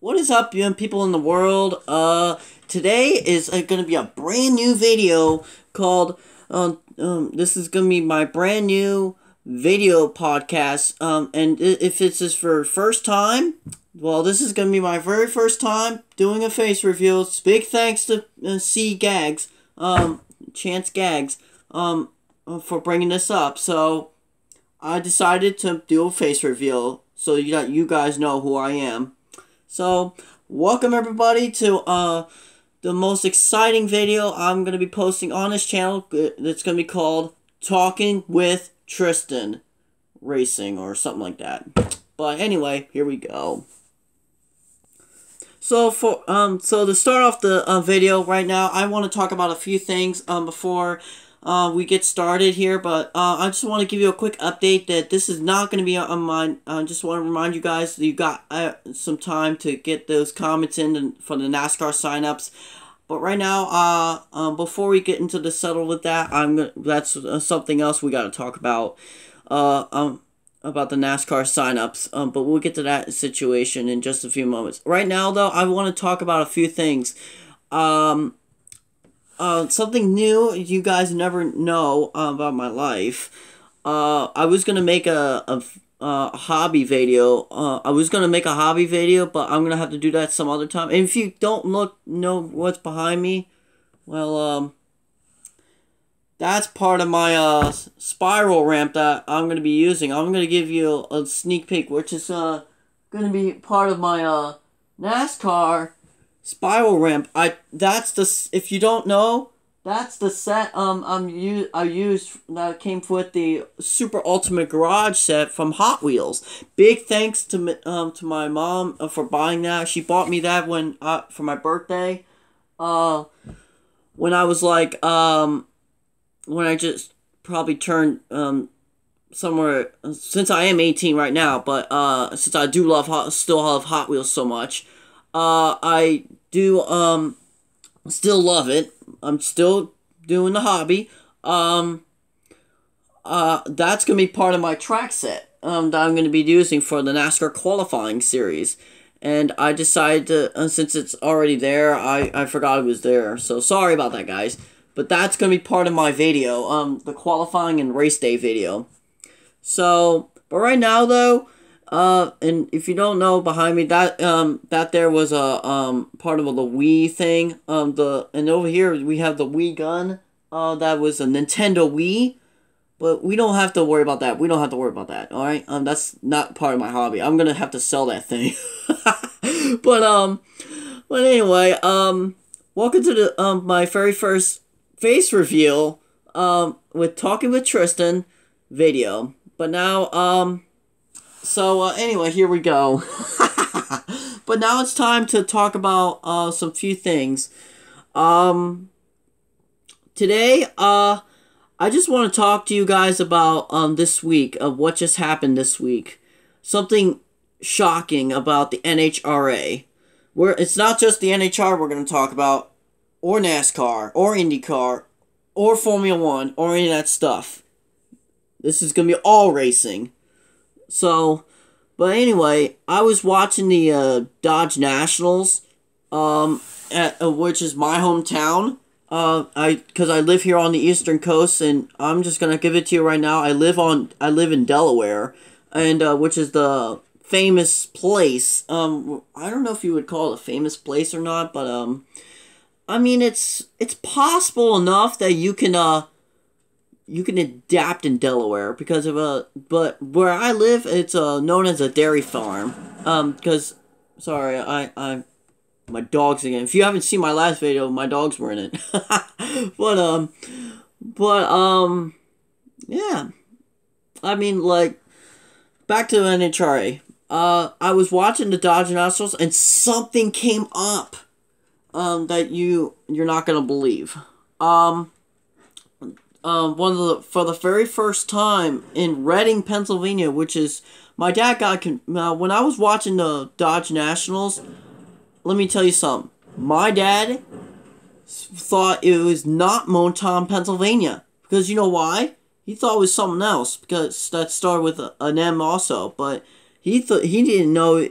What is up, you people in the world? Today is going to be a brand new video called, this is going to be my brand new video podcast, and if it's just for first time, well, this is going to be my very first time doing a face reveal. Big thanks to Chance Gags, for bringing this up. So, I decided to do a face reveal so that you guys know who I am. So, welcome everybody to the most exciting video I'm going to be posting on this channel. It's going to be called Talking with Tristan Racing or something like that. But anyway, here we go. So so to start off the video right now, I want to talk about a few things before we get started here, but I just want to give you a quick update that this is not going to be on mine. I just want to remind you guys that you got some time to get those comments in for the NASCAR signups. But right now, before we get into the settle with that, that's something else we got to talk about the NASCAR signups. But we'll get to that situation in just a few moments. Right now, though, I want to talk about a few things. Something new you guys never know about my life. I was gonna make a hobby video. I was gonna make a hobby video, but I'm gonna have to do that some other time. And if you don't know what's behind me, well, that's part of my spiral ramp that I'm gonna be using. I'm gonna give you a sneak peek, which is gonna be part of my NASCAR spiral ramp. If you don't know, that's the set I used that came with the Super Ultimate Garage set from Hot Wheels. Big thanks to my mom for buying that. She bought me that for my birthday. When I was like when I just probably turned somewhere, since I am 18 right now, but since I do still love Hot Wheels so much, I do still love it. I'm still doing the hobby. That's gonna be part of my track set that I'm gonna be using for the NASCAR qualifying series. And I decided to, since it's already there, I forgot it was there. So sorry about that, guys. But that's gonna be part of my video, the qualifying and race day video. So, but right now though, and if you don't know, behind me, that there was a part of the Wii thing. And over here we have the Wii gun. That was a Nintendo Wii, but we don't have to worry about that. We don't have to worry about that. All right. That's not part of my hobby. I'm gonna have to sell that thing. But anyway, welcome to the my very first face reveal with Talking with Tristan video. But now So, anyway, here we go. But now it's time to talk about, some few things. Today, I just want to talk to you guys about, this week, of what just happened this week. Something shocking about the NHRA. It's not just the NHR we're going to talk about, or NASCAR, or IndyCar, or Formula 1, or any of that stuff. This is going to be all racing. So, but anyway, I was watching the Dodge Nationals, which is my hometown. Because I live here on the Eastern Coast, and I'm just gonna give it to you right now. I live in Delaware, and which is the famous place. I don't know if you would call it a famous place or not, but I mean it's possible enough that you can adapt in Delaware because of but where I live, it's known as a dairy farm. Because sorry, my dogs again. If you haven't seen my last video, my dogs were in it. Yeah. I mean, like, back to the NHRA. I was watching the Dodge Nationals and something came up that you're not gonna believe. For the very first time in Reading, Pennsylvania, which is, my dad got, when I was watching the Dodge Nationals, let me tell you something. My dad thought it was not Montauk, Pennsylvania. Because you know why? He thought it was something else. Because that started with an M also. But he didn't know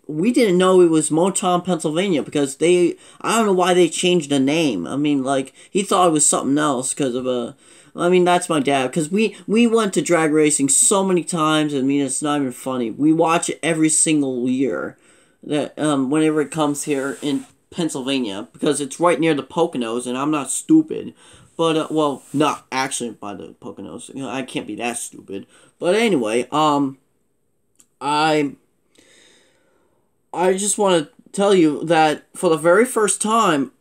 we didn't know it was Motown, Pennsylvania, because I don't know why they changed the name. I mean, like, he thought it was something else because of I mean, that's my dad, because we went to drag racing so many times. I mean, it's not even funny. We watch it every single year, that whenever it comes here in Pennsylvania, because it's right near the Poconos, and I'm not stupid. But, well, not actually by the Poconos. You know, I can't be that stupid. But anyway, I just want to tell you that for the very first time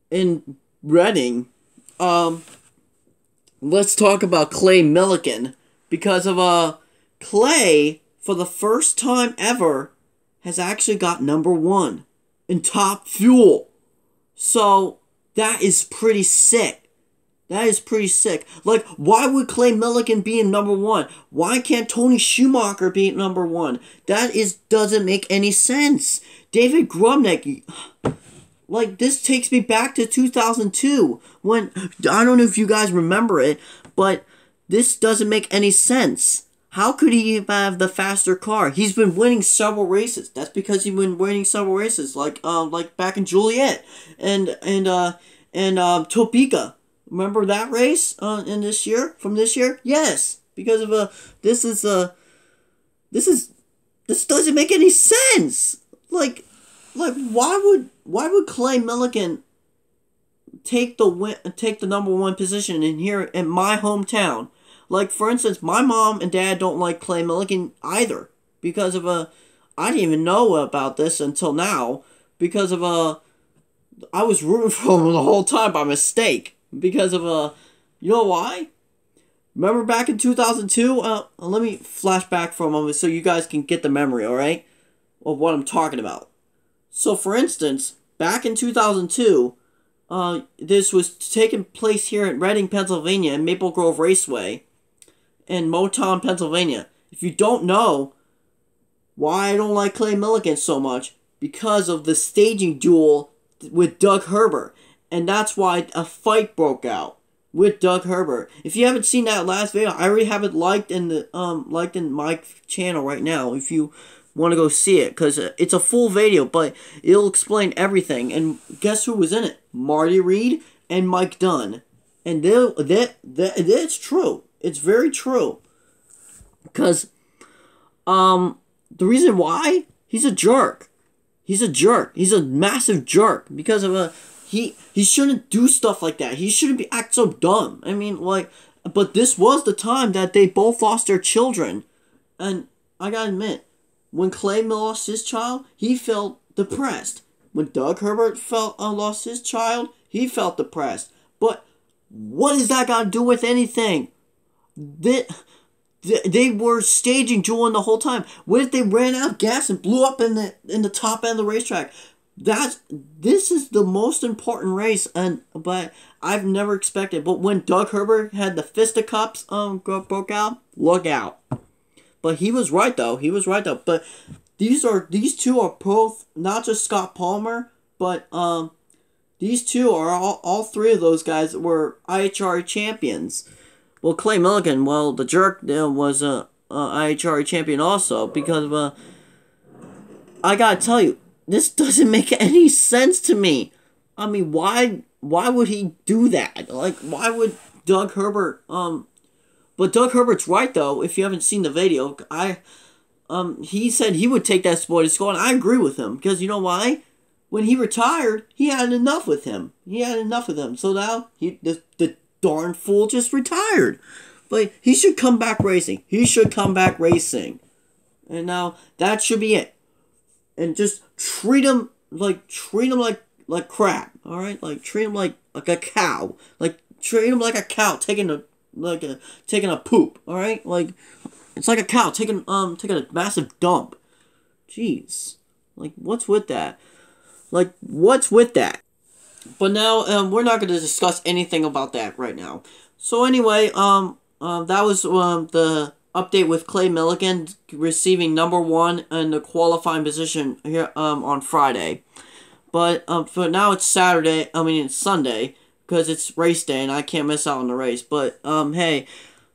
in Reading, let's talk about Clay Millican, because of Clay, for the first time ever, has actually got #1 in Top Fuel. So that is pretty sick. That is pretty sick. Like, why would Clay Millican be in #1? Why can't Tony Schumacher be at #1? Doesn't make any sense. David Grubnick, like, this takes me back to 2002, when, I don't know if you guys remember it, but this doesn't make any sense. How could he have the faster car? He's been winning several races. That's because he's been winning several races, like back in Juliet and Topeka. Remember that race from this year? Yes, because of this doesn't make any sense. Like why would Clay Millican take the #1 position in here in my hometown? Like, for instance, my mom and dad don't like Clay Millican either, because of I didn't even know about this until now, because of I was rooting for him the whole time by mistake. Because of you know why? Remember back in 2002? Let me flash back for a moment so you guys can get the memory, alright? Of what I'm talking about. So, for instance, back in 2002, this was taking place here in Reading, Pennsylvania, and Maple Grove Raceway, in Motown, Pennsylvania. If you don't know why I don't like Clay Millican so much, because of the staging duel with Doug Herbert. And that's why a fight broke out with Doug Herbert. If you haven't seen that last video, I already have it liked in my channel right now. If you want to go see it, because it's a full video, but it'll explain everything. And guess who was in it? Marty Reed and Mike Dunn. And it's true. It's very true. Because the reason why, he's a jerk. He's a jerk. He's a massive jerk because of He shouldn't do stuff like that. He shouldn't act so dumb. I mean, like, but this was the time that they both lost their children. And I gotta admit, when Clay lost his child, he felt depressed. When Doug Herbert lost his child, he felt depressed. But what does that got to do with anything? They were staging dueling the whole time. What if they ran out of gas and blew up in the top end of the racetrack? This is the most important race, but I've never expected. But when Doug Herbert had the fisticuffs broke out, look out. But he was right though. But these two are both not just Scott Palmer, but these two are all three of those guys were IHRA champions. Well, Clay Millican, well, the jerk was a IHRA champion also, because of I gotta tell you, this doesn't make any sense to me. I mean, why would he do that? Like, why would Doug Herbert, but Doug Herbert's right, though, if you haven't seen the video. He said he would take that sport to school, and I agree with him, because you know why? When he retired, he had enough with him. So now, the darn fool just retired. But he should come back racing. And now, that should be it. And just treat him like crap, all right? Like, treat him like a cow. Like, treat him like a cow taking a poop, all right? Like, it's like a cow taking a massive dump. Jeez, like, what's with that? But now, we're not going to discuss anything about that right now. So anyway, that was the update with Clay Millican receiving #1 in the qualifying position here on Friday. But for now it's Saturday. I mean, it's Sunday, because it's race day and I can't miss out on the race. But hey,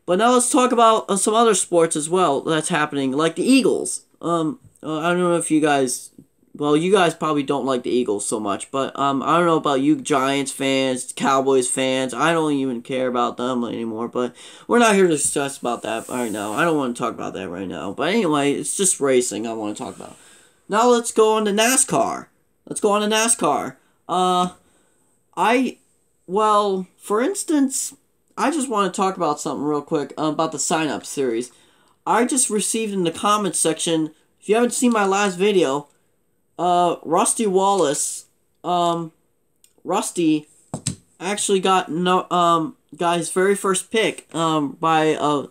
but now let's talk about some other sports as well that's happening, like the Eagles. I don't know if you guys, well, you guys probably don't like the Eagles so much, but I don't know about you Giants fans, Cowboys fans. I don't even care about them anymore. But we're not here to discuss about that right now. I don't want to talk about that right now. But anyway, it's just racing I want to talk about. Now let's go on to NASCAR. Let's go on to NASCAR. For instance, I just want to talk about something real quick about the sign-up series. I just received in the comments section, if you haven't seen my last video, Rusty Wallace, Rusty actually got his very first pick I've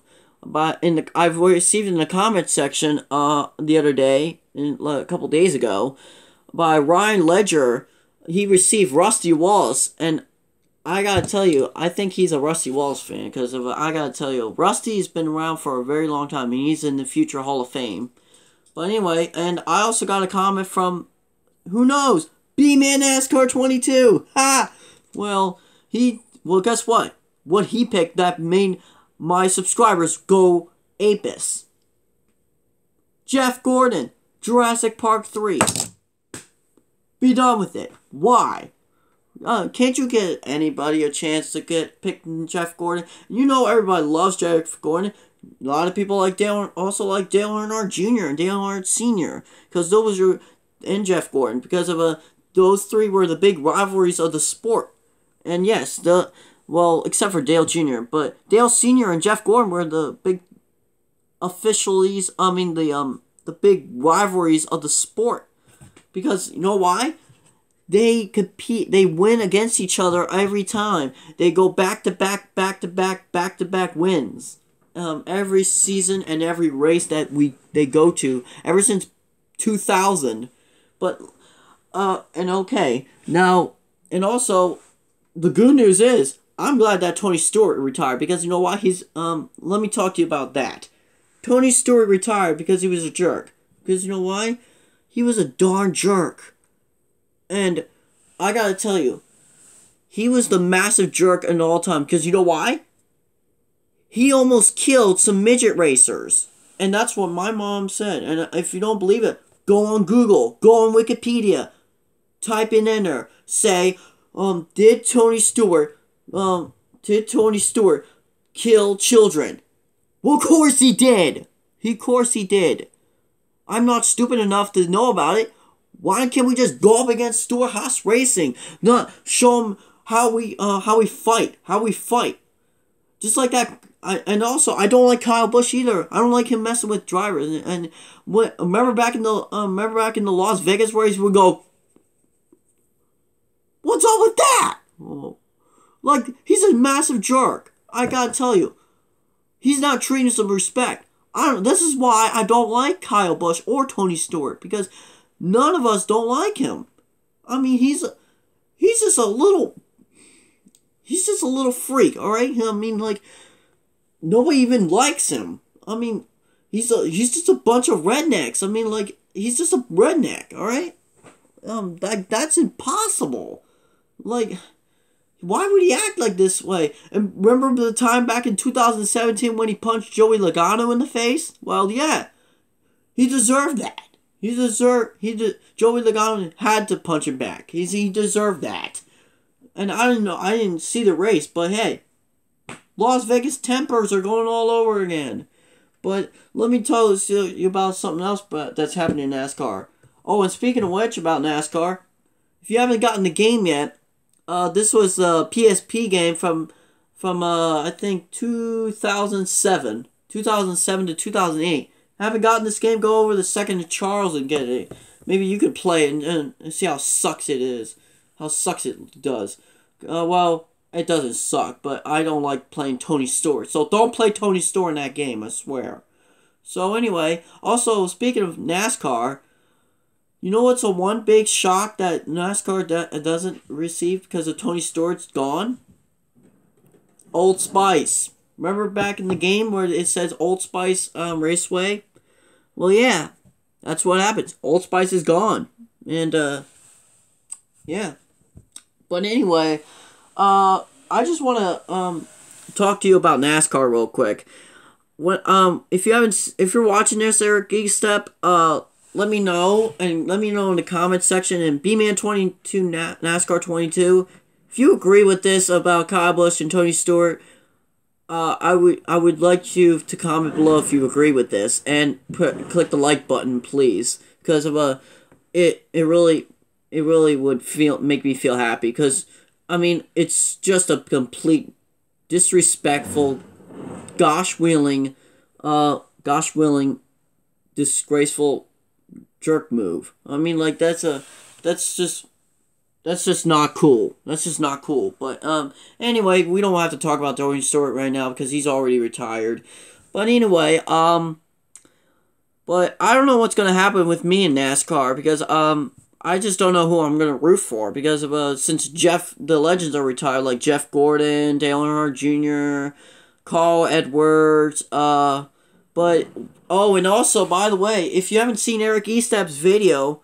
received in the comments section the other day, a couple days ago, by Ryan Ledger. He received Rusty Wallace, and I gotta tell you, I think he's a Rusty Wallace fan, because I gotta tell you, Rusty's been around for a very long time, and he's in the future Hall of Fame. But anyway, and I also got a comment from, who knows, B-Man NASCAR 22! Ha! Well, guess what? What he picked that made my subscribers go apis. Jeff Gordon, Jurassic Park 3. Be done with it. Why? Can't you get anybody a chance to pick Jeff Gordon? You know everybody loves Jeff Gordon. A lot of people like Dale Earnhardt Jr. and Dale Earnhardt Sr. because those were and Jeff Gordon, because of those three were the big rivalries of the sport. And yes, except for Dale Jr., but Dale Sr. and Jeff Gordon were the big the big rivalries of the sport. Because you know why? They compete. They win against each other every time. They go back to back wins. Every season and every race that they go to ever since 2000. But and okay now, and also the good news is I'm glad that Tony Stewart retired, because you know why? Let me talk to you about that. Tony Stewart retired because he was a jerk. Because you know why? He was a darn jerk. And I gotta tell you, he was the massive jerk in all time. Because you know why? He almost killed some midget racers. And that's what my mom said. And if you don't believe it, go on Google. Go on Wikipedia. Type in there. Say, did Tony Stewart kill children? Well, of course he did. Of course he did. I'm not stupid enough to know about it. Why can't we just go up against Stewart Haas Racing? Not show him how we fight. Just like that. And also, I don't like Kyle Busch either. I don't like him messing with drivers. And remember back in the Las Vegas race, we go, what's up with that? Like, he's a massive jerk. I gotta tell you, he's not treating us with respect. This is why I don't like Kyle Busch or Tony Stewart, because none of us don't like him. I mean, he's just a little freak, all right? I mean, like, nobody even likes him. I mean, he's just a bunch of rednecks. I mean, like, he's just a redneck, all right? That's impossible. Like, why would he act like this way? And remember the time back in 2017 when he punched Joey Logano in the face? Well, yeah, he deserved that. Joey Logano had to punch him back. He deserved that. And I didn't see the race, but hey, Las Vegas tempers are going all over again. But let me tell you about something else that's happening in NASCAR. Oh, and speaking of which, about NASCAR, if you haven't gotten the game yet, this was a PSP game from I think 2007 to 2008. Haven't gotten this game? Go over to Second to Charles and get it. Maybe you could play it and see how sucks it is. How sucks it does. Well, it doesn't suck, but I don't like playing Tony Stewart. So don't play Tony Stewart in that game, I swear. So anyway, also speaking of NASCAR, you know what's a one big shock that NASCAR doesn't receive because of Tony Stewart's gone? Old Spice. Remember back in the game where it says Old Spice Raceway? Well, yeah, that's what happens. Old Spice is gone. And, yeah. But anyway, I just want to talk to you about NASCAR real quick. if you're watching this, Eric Geekstep, let me know, and let me know in the comment section, and B-Man22 NASCAR 22, if you agree with this about Kyle Busch and Tony Stewart. I would like you to comment below if you agree with this, and click the like button, please, because of it really would make me feel happy, because I mean, it's just a complete disrespectful, gosh willing, disgraceful jerk move. I mean, like, that's just not cool. That's just not cool. But anyway, we don't have to talk about Tony Stewart right now because he's already retired. But anyway, but I don't know what's gonna happen with me in NASCAR, because I just don't know who I'm gonna root for, because of since the legends are retired, like Jeff Gordon, Dale Earnhardt Jr., Carl Edwards, but oh, and also, by the way, if you haven't seen Eric Estep's video,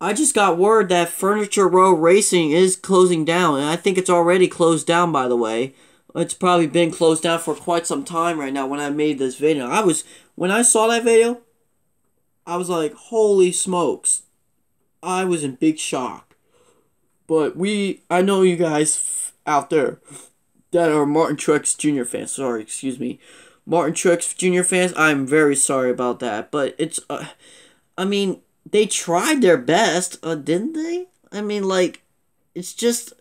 I just got word that Furniture Row Racing is closing down, and I think it's already closed down, by the way. It's probably been closed down for quite some time right now when I made this video. When I saw that video, I was like, holy smokes. I was in big shock. But I know you guys out there that are Martin Truex Jr. fans. Sorry, excuse me. Martin Truex Jr. fans, I'm very sorry about that. But it's, I mean, they tried their best, didn't they? I mean, like, it's just,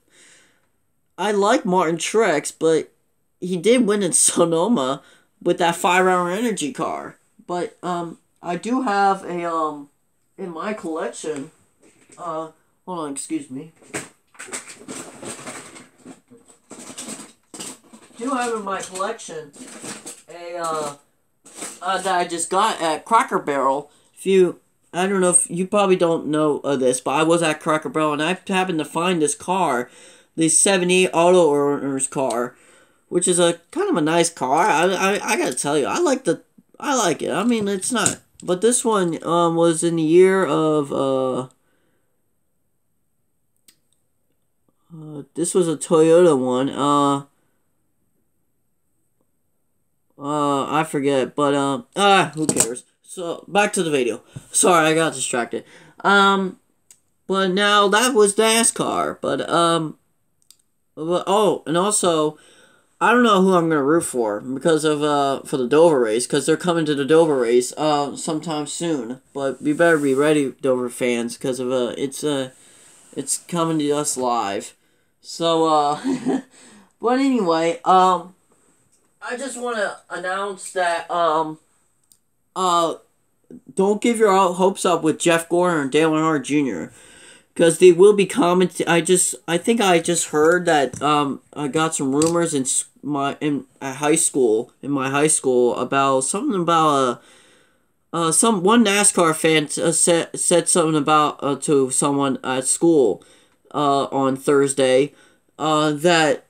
I like Martin Truex, but he did win in Sonoma with that 5-hour energy car. But, I do have a, in my collection, hold on, excuse me. Do have in my collection that I just got at Cracker Barrel. I don't know if you probably don't know this, but I was at Cracker Barrel and I happened to find this car, the 78 Auto Owners car, which is a kind of a nice car. I gotta tell you, I like it. I mean, it's not, but this one was in the year of this was a Toyota one. I forget, but who cares? So back to the video. Sorry, I got distracted. But now that was NASCAR. But oh, and also, I don't know who I'm gonna root for because of for the Dover race, because they're coming to the Dover race sometime soon. But we better be ready, Dover fans, because of it's coming to us live. So but anyway, I just want to announce that don't give your hopes up with Jeff Gordon and Dale Earnhardt Jr. because they will be commenting. I think I just heard that I got some rumors in my high school about something about one NASCAR fan said something about to someone at school on Thursday that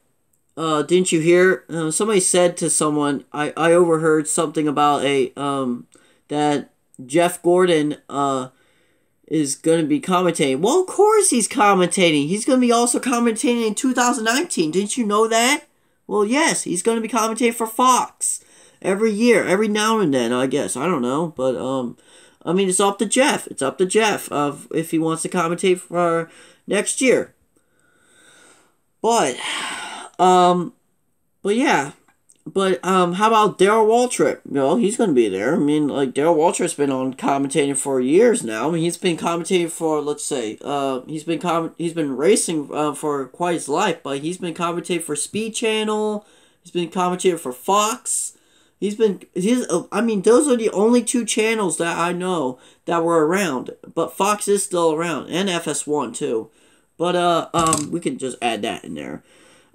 didn't you hear somebody said to someone, I overheard something about that Jeff Gordon is going to be commentating. Well, of course he's commentating. He's going to be also commentating in 2019. Didn't you know that? Well, yes, he's going to be commentating for Fox every year, every now and then, I guess. I don't know, but I mean, it's up to Jeff. It's up to Jeff if he wants to commentate for next year. But yeah. But, how about Darrell Waltrip? You know, he's going to be there. I mean, like, Darrell Waltrip's been on commentating for years now. I mean, he's been commentating for, let's say, he's been racing, for quite his life, but he's been commentating for Speed Channel. He's been commentating for Fox. I mean, those are the only two channels that I know that were around. But Fox is still around, and FS1, too. But, we can just add that in there.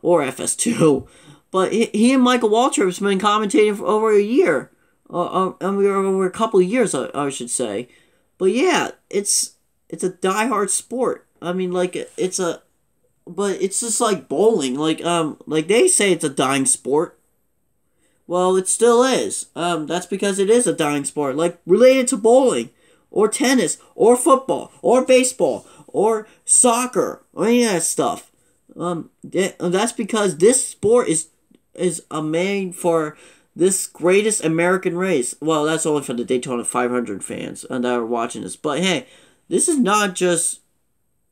Or FS2. But he and Michael Waltrip have been commentating for over a year. Over a couple of years, I should say. But yeah, it's a diehard sport. I mean, like, but it's just like bowling. Like they say it's a dying sport. Well, it still is. That's because it is a dying sport. Like, related to bowling, or tennis, or football, or baseball, or soccer, or any of that stuff. That's because this sport is made for this greatest American race. Well, that's only for the Daytona 500 fans that are watching this. But hey, this is not just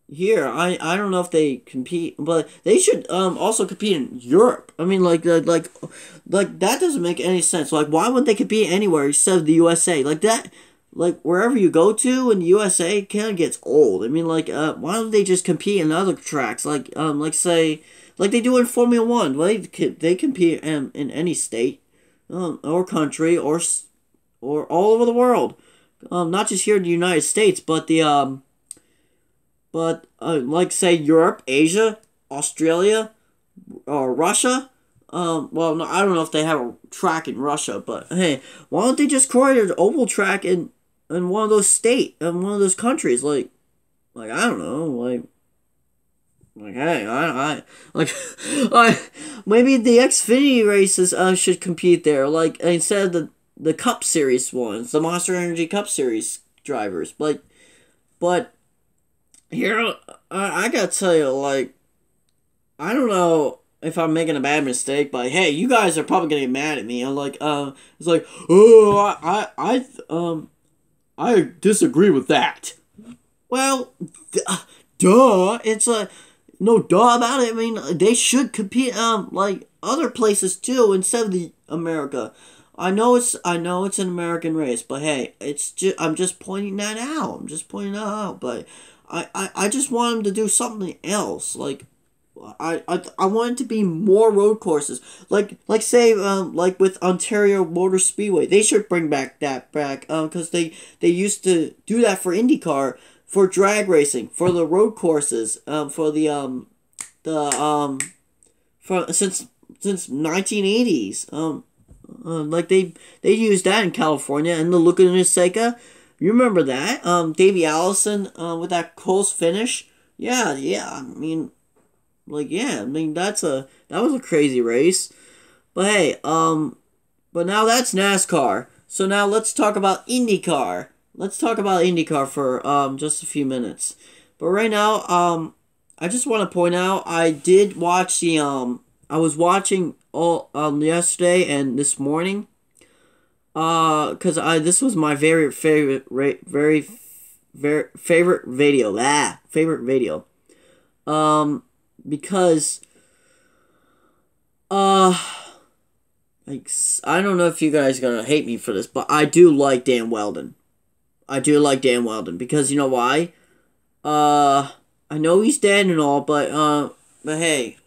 here. I don't know if they compete, but they should also compete in Europe. I mean, like that doesn't make any sense. Like, why wouldn't they compete anywhere except the USA? Like that, like wherever you go to in the USA, it kind of gets old. I mean, like why don't they just compete in other tracks? Like say, like they do in Formula One. Well, they compete in any state, or country, or all over the world. Not just here in the United States, but like say Europe, Asia, Australia, or Russia. Well, no, I don't know if they have a track in Russia, but hey, why don't they just create an oval track in one of those one of those countries? Like I don't know, like hey, I like maybe the Xfinity races should compete there, like instead of the Cup Series ones, the Monster Energy Cup Series drivers, but. Here, I gotta tell you, like, I don't know if I'm making a bad mistake, but hey, you guys are probably gonna get mad at me. I'm like, it's like, oh, I disagree with that. Well, duh, it's no duh about it. I mean, they should compete, like, other places too, instead of America. I know it's an American race, but hey, I'm just pointing that out. But I just want them to do something else. Like, I want it to be more road courses. Like say, like with Ontario Motor Speedway, they should bring back, because they used to do that for IndyCar, for drag racing, for the road courses, for since 1980s, like they used that in California, and the Laguna Seca. You remember that? Davey Allison, with that close finish. Yeah. I mean, that was a crazy race. But hey, but now that's NASCAR. So now let's talk about IndyCar. Let's talk about IndyCar for just a few minutes. But right now, I just want to point out, I did watch I was watching all yesterday and this morning. Cause this was my very favorite video. Favorite video. Because like, I don't know if you guys are gonna hate me for this, but I do like Dan Weldon. Because you know why? I know he's dead and all, but hey,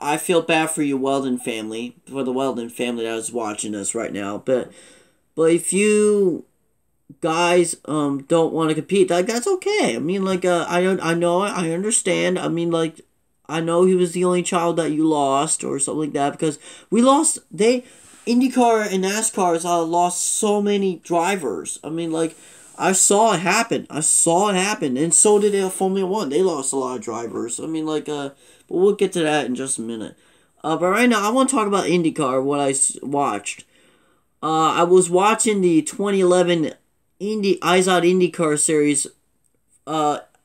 I feel bad for you, Weldon family, for the Weldon family that is watching us right now. But if you guys don't want to compete, like, that's okay. I mean, like, I know, I understand. I mean, like, I know he was the only child that you lost or something like that, because we lost. IndyCar and NASCAR lost so many drivers. I mean, like, I saw it happen. And so did Formula One. They lost a lot of drivers. I mean, like, but we'll get to that in just a minute. But right now, I want to talk about IndyCar, what I watched. I was watching the 2011 IZOD IndyCar Series,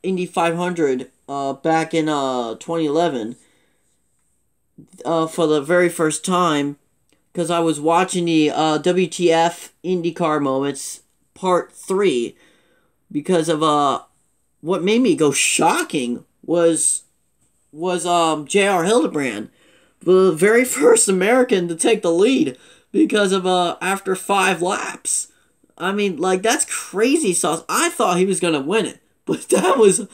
Indy 500, back in 2011, for the very first time, because I was watching the WTF IndyCar Moments Part 3, because of what made me go shocking was J.R. Hildebrand, the very first American to take the lead, because of after 5 laps. I mean, like, that's crazy sauce. I thought he was gonna win it, but that was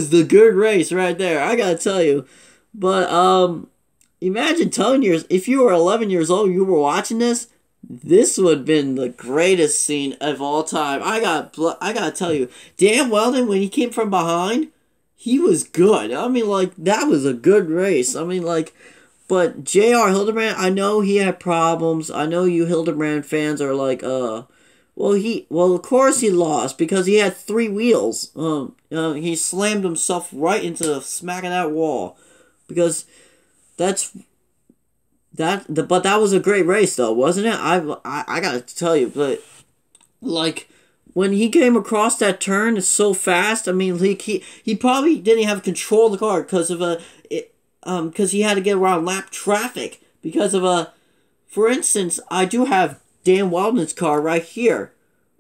the good race right there, I gotta tell you. But imagine telling if you were 11 years old, you were watching this. This would have been the greatest scene of all time. I gotta tell you, Dan Weldon, when he came from behind, he was good. I mean, like, that was a good race. I mean, like, but J.R. Hildebrand, I know he had problems. I know you Hildebrand fans are like, well, of course he lost, because he had 3 wheels. He slammed himself right into the smack of that wall, because but that was a great race, though, wasn't it? I gotta tell you, but, like, when he came across that turn so fast, I mean, he probably didn't have control of the car because of because he had to get around lap traffic because of for instance, I do have Dan Weldon's car right here,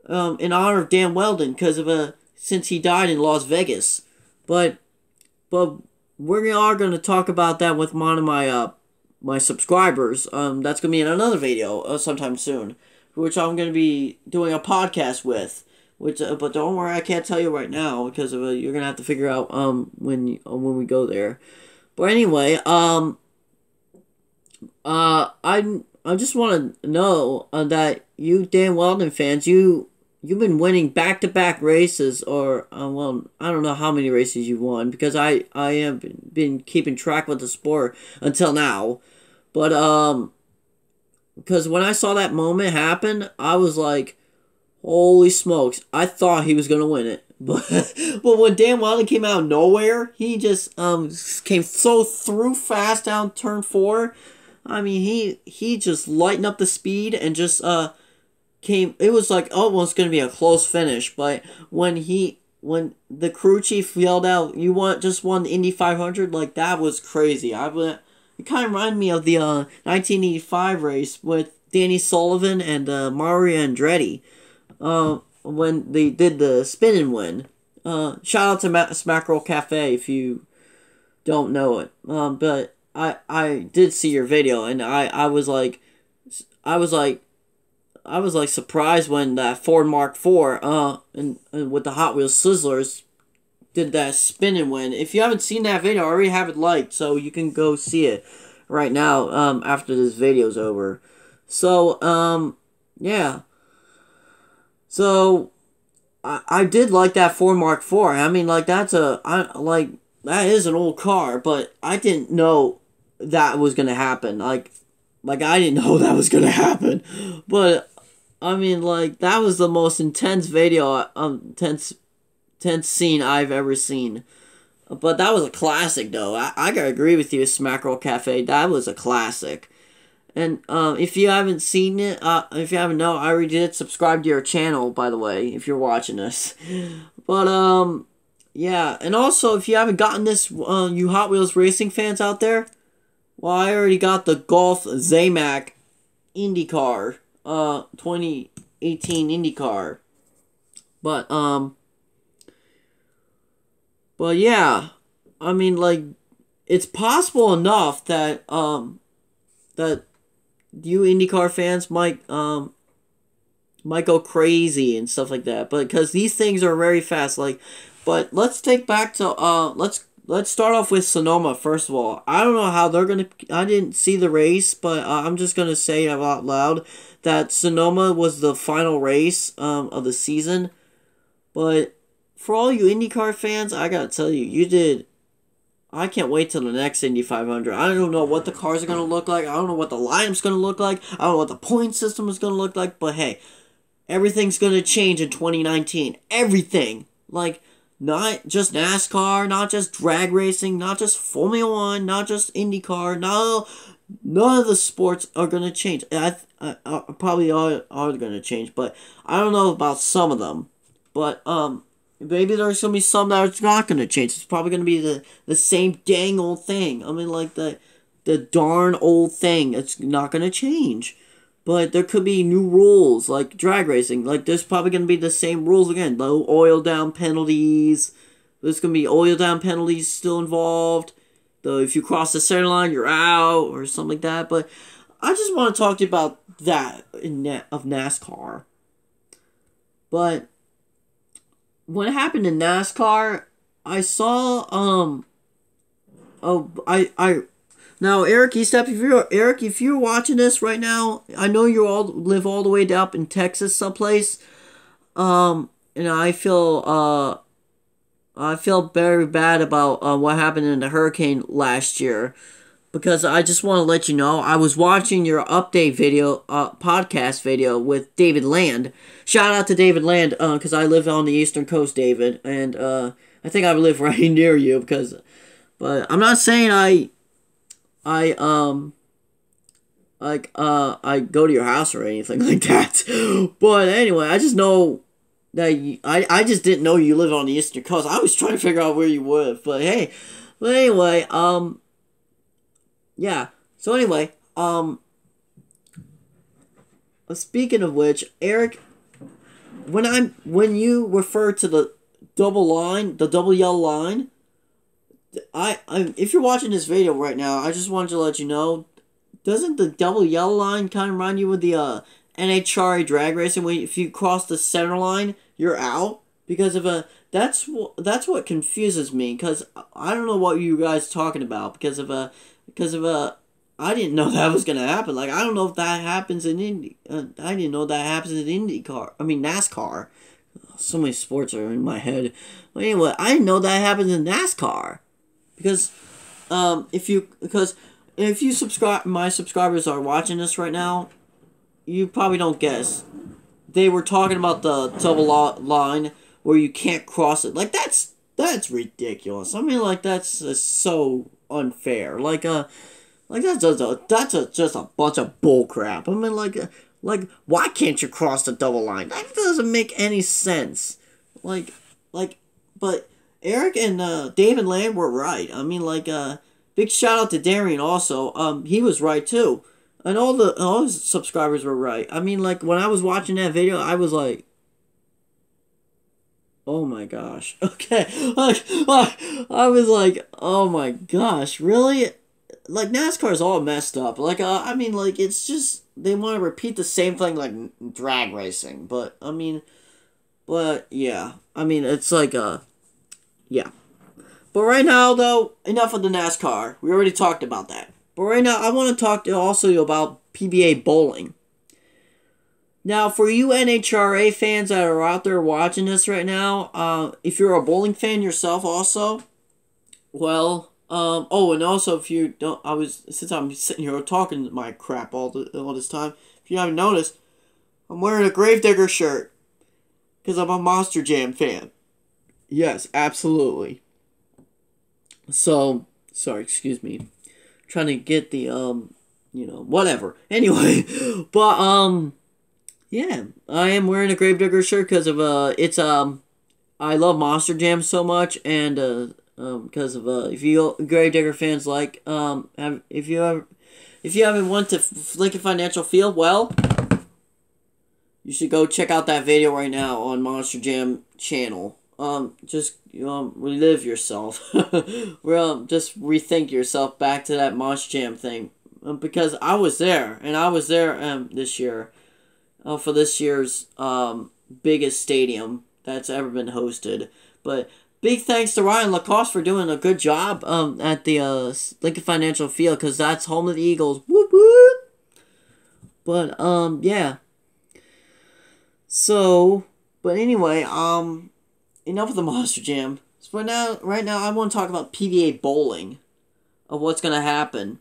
in honor of Dan Weldon, because of since he died in Las Vegas. But we are going to talk about that with one of my subscribers. That's going to be in another video sometime soon, which I'm going to be doing a podcast with. Which, but don't worry, I can't tell you right now because you're gonna have to figure out when we go there. But anyway, I just want to know that you Dan Weldon fans, you've been winning back-to-back races, or well, I don't know how many races you won because I have been keeping track with the sport until now, but because when I saw that moment happen, I was like, holy smokes, I thought he was going to win it. But when Dan Weldon came out of nowhere, he just came so through fast down turn 4. I mean, he just lightened up the speed and just came. It was like almost going to be a close finish. But when the crew chief yelled out, "You just won the Indy 500," like that was crazy. It kind of reminded me of the 1985 race with Danny Sullivan and Mario Andretti. When they did the spin and win. Shout out to Smackerel Cafe if you don't know it. But I did see your video and I was like surprised when that Ford Mark IV and with the Hot Wheels Sizzlers did that spin and win. If you haven't seen that video, I already have it liked, so you can go see it right now after this video's over. So yeah. So, I did like that Ford Mark IV. I mean, like, that is an old car, but I didn't know that was going to happen. Like, I didn't know that was going to happen. But, I mean, like, that was the most intense video, intense scene I've ever seen. But that was a classic, though. I gotta agree with you, Smackerel Cafe. That was a classic. And if you haven't seen it, if you haven't known, I already did subscribe to your channel, by the way, if you're watching this. But, yeah. And also, if you haven't gotten this, you Hot Wheels racing fans out there, well, I already got the Golf Zamac IndyCar, 2018 IndyCar. But yeah. I mean, like, it's possible enough that, that you IndyCar fans might go crazy and stuff like that, but because these things are very fast. Like, but let's take back to let's start off with Sonoma first of all. I don't know how they're gonna. I didn't see the race, but I'm just gonna say out loud that Sonoma was the final race of the season. But for all you IndyCar fans, I gotta tell you, you did. I can't wait till the next Indy 500. I don't know what the cars are going to look like. I don't know what the lineup's going to look like. I don't know what the point system is going to look like. But hey, everything's going to change in 2019. Everything. Like, not just NASCAR, not just drag racing, not just Formula 1, not just IndyCar. No, none of the sports are going to change. Probably are going to change. But I don't know about some of them. But, maybe there's going to be some that it's not going to change. It's probably going to be the same dang old thing. I mean, like, the darn old thing. It's not going to change. But there could be new rules, like drag racing. Like, there's probably going to be the same rules again. No oil down penalties. There's going to be oil down penalties still involved. Though if you cross the center line, you're out, or something like that. But I just want to talk to you about that of NASCAR. But when it happened in NASCAR, I saw now Eric Estep, if you're watching this right now, I know you all live all the way up in Texas someplace. And I feel very bad about what happened in the hurricane last year. Because I just want to let you know, I was watching your update video, podcast video with David Land. Shout out to David Land, because I live on the Eastern Coast, David, and I think I live right near you. But I'm not saying I go to your house or anything like that. But anyway, I just know that I just didn't know you live on the Eastern Coast. I was trying to figure out where you live, but hey, but anyway, yeah. So anyway, speaking of which, Eric, when you refer to the double line, the double yellow line, if you're watching this video right now, I just wanted to let you know, doesn't the double yellow line kind of remind you with the NHRA drag racing? When if you cross the center line, you're out because of a. That's what confuses me, because I don't know what you guys talking about because of a. I didn't know that was gonna happen. Like, I don't know if that happens in Indy. I didn't know that happens in IndyCar. I mean NASCAR. So many sports are in my head. But anyway, I didn't know that happens in NASCAR. Because if you subscribe, my subscribers are watching this right now, you probably don't guess. They were talking about the double line where you can't cross it. Like, that's ridiculous. I mean, like, that's so unfair. Like that's just a bunch of bull crap. I mean, like why can't you cross the double line? That doesn't make any sense. Like, but Eric and David Land were right. I mean, big shout out to Darian also. He was right too, and all his subscribers were right. I mean, like, when I was watching that video, I was like, oh my gosh. Okay, I was like, oh my gosh, really? Like, NASCAR is all messed up. Like, I mean, like, it's just they want to repeat the same thing like drag racing, but I mean, but yeah, I mean, it's like yeah. But right now, though, enough of the NASCAR. We already talked about that. But right now, I want to talk to also about PBA bowling. Now, for you NHRA fans that are out there watching this right now, if you're a bowling fan yourself also, well, oh, and also if you don't, since I'm sitting here talking my crap all this time, if you haven't noticed, I'm wearing a Gravedigger shirt, because I'm a Monster Jam fan. Yes, absolutely. So, sorry, excuse me. Trying to get the, whatever. Anyway, but, yeah, I am wearing a Gravedigger shirt because of, I love Monster Jam so much, and, because of, if you Gravedigger fans like, if you haven't went to Lincoln Financial Field, well, you should go check out that video right now on Monster Jam channel. Just relive yourself. Just rethink yourself back to that Monster Jam thing, because I was there, and I was there this year, for this year's biggest stadium that's ever been hosted. But big thanks to Ryan Lacoste for doing a good job at the Lincoln Financial Field, because that's home of the Eagles. Whoop whoop. But yeah. So, but anyway, enough of the Monster Jam. So right now, I want to talk about PBA bowling, of what's gonna happen.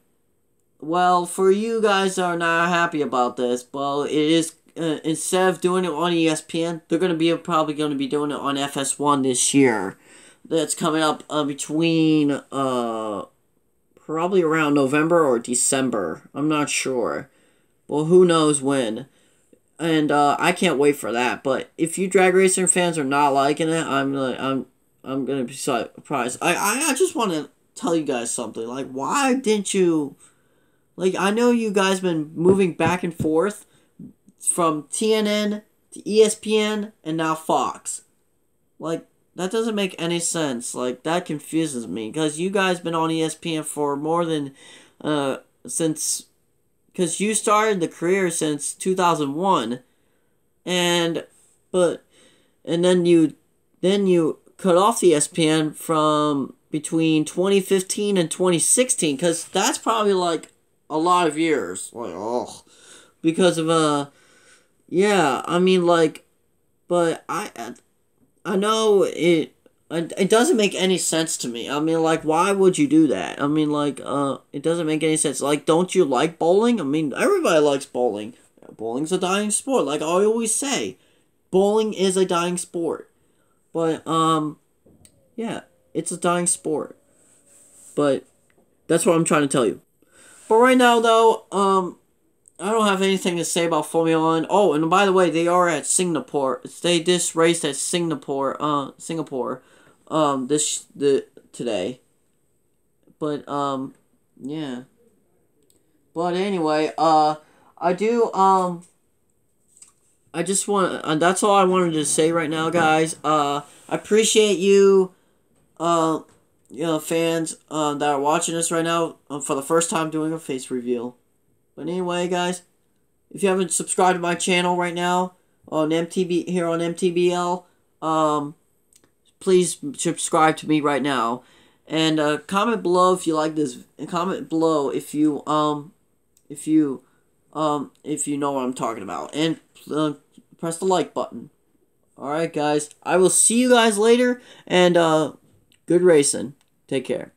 Well, for you guys that are not happy about this, well, it is, instead of doing it on ESPN, they're probably gonna be doing it on FS1 this year. That's coming up between probably around November or December. I'm not sure. Well, who knows when. And I can't wait for that. But if you drag racing fans are not liking it, I'm gonna be surprised. I just want to tell you guys something. Like, why didn't you? Like, I know you guys been moving back and forth from TNN to ESPN and now Fox. Like, that doesn't make any sense. Like, that confuses me, because you guys been on ESPN for more than since. Because you started the career since 2001, and then you cut off the ESPN from between 2015 and 2016, because that's probably like a lot of years, like, oh, because of yeah, I mean, like, but I know it doesn't make any sense to me. I mean, like, why would you do that? I mean, like, it doesn't make any sense. Like, don't you like bowling? I mean, everybody likes bowling. Bowling's a dying sport, like I always say. Bowling is a dying sport. But, yeah, it's a dying sport. But that's what I'm trying to tell you. But right now, though, I don't have anything to say about Formula One. Oh, and by the way, they are at Singapore. They just raced at Singapore, today. But, yeah. But anyway, I do, I just want, that's all I wanted to say right now, guys. I appreciate you, fans, that are watching us right now, for the first time doing a face reveal. But anyway, guys, if you haven't subscribed to my channel right now on here on MTBL, please subscribe to me right now, and comment below if you like this. And comment below if you if you know what I'm talking about, and press the like button. All right, guys. I will see you guys later, and good racing. Take care.